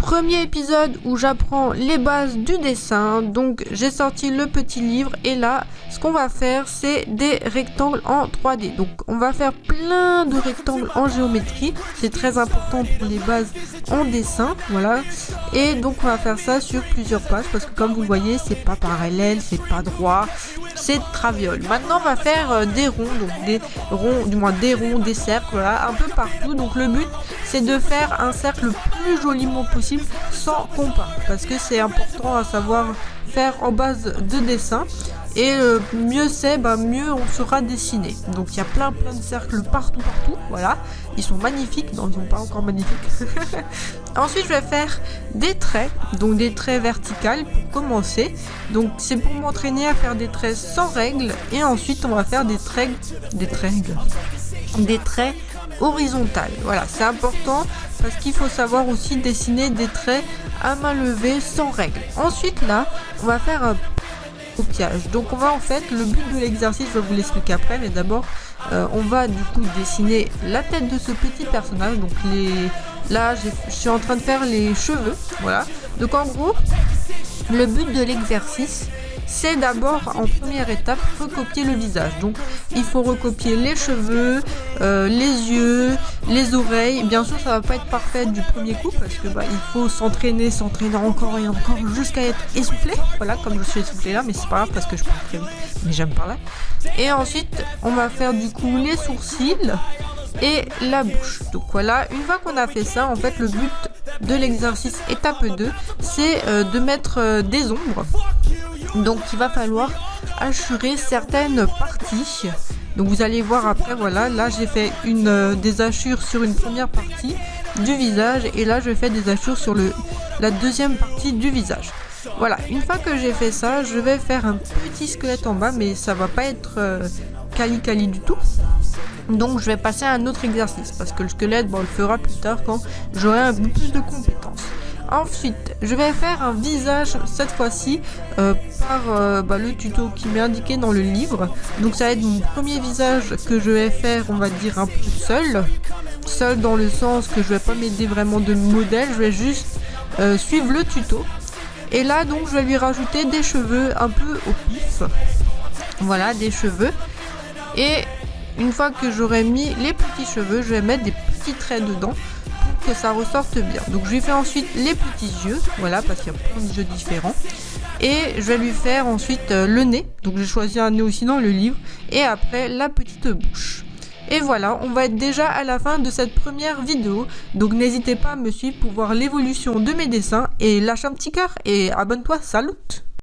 Premier épisode où j'apprends les bases du dessin. Donc j'ai sorti le petit livre et là ce qu'on va faire c'est des rectangles en 3D. Donc on va faire plein de rectangles en géométrie, c'est très important pour les bases en dessin, voilà. Et donc on va faire ça sur plusieurs pages parce que comme vous le voyez c'est pas parallèle, c'est pas droit, c'est traviole. Maintenant on va faire des ronds, donc des ronds, des cercles, voilà, un peu partout. Donc le but c'est de faire un cercle le plus joliment possible sans compas, parce que c'est important à savoir faire en base de dessin. Et mieux c'est, mieux on saura dessiner. Donc il y a plein de cercles partout, voilà. Ils sont magnifiques, non ils sont pas encore magnifiques. Ensuite je vais faire des traits, donc des traits verticales pour commencer. Donc c'est pour m'entraîner à faire des traits sans règles. Et ensuite on va faire des traits horizontales. Voilà, c'est important parce qu'il faut savoir aussi dessiner des traits à main levée sans règles. Ensuite là, on va faire un copiage. Donc on va en fait, le but de l'exercice, je vais vous l'expliquer après, mais d'abord on va du coup dessiner la tête de ce petit personnage. Donc là je suis en train de faire les cheveux, voilà. Donc en gros, le but de l'exercice c'est d'abord en première étape recopier le visage. Donc il faut recopier les cheveux, les yeux, les oreilles. Bien sûr ça va pas être parfait du premier coup parce que il faut s'entraîner encore et encore jusqu'à être essoufflé. Voilà, comme je suis essoufflé là, mais c'est pas grave parce que je parle très vite, mais j'aime parler. Et ensuite on va faire du coup les sourcils et la bouche. Donc voilà, une fois qu'on a fait ça, en fait le but de l'exercice étape 2 c'est de mettre des ombres. Donc il va falloir hachurer certaines parties. Donc vous allez voir après, voilà, là j'ai fait des hachures sur une première partie du visage et là je fais des hachures sur la deuxième partie du visage. Voilà, une fois que j'ai fait ça, je vais faire un petit squelette en bas, mais ça va pas être quali du tout. Donc je vais passer à un autre exercice parce que le squelette, on le fera plus tard quand j'aurai un peu plus de compétences. Ensuite, je vais faire un visage cette fois-ci par le tuto qui m'est indiqué dans le livre. Donc ça va être mon premier visage que je vais faire, on va dire un peu seul dans le sens que je vais pas m'aider vraiment de modèle, je vais juste suivre le tuto. Et là donc je vais lui rajouter des cheveux un peu au pif. Voilà, des cheveux. Et une fois que j'aurai mis les petits cheveux, je vais mettre des petits traits dedans pour que ça ressorte bien. Donc je lui fais ensuite les petits yeux, voilà, parce qu'il y a plein de yeux différents. Et je vais lui faire ensuite le nez. Donc j'ai choisi un nez aussi dans le livre. Et après la petite bouche. Et voilà, on va être déjà à la fin de cette première vidéo. Donc n'hésitez pas à me suivre pour voir l'évolution de mes dessins. Et lâche un petit cœur et abonne-toi, salut!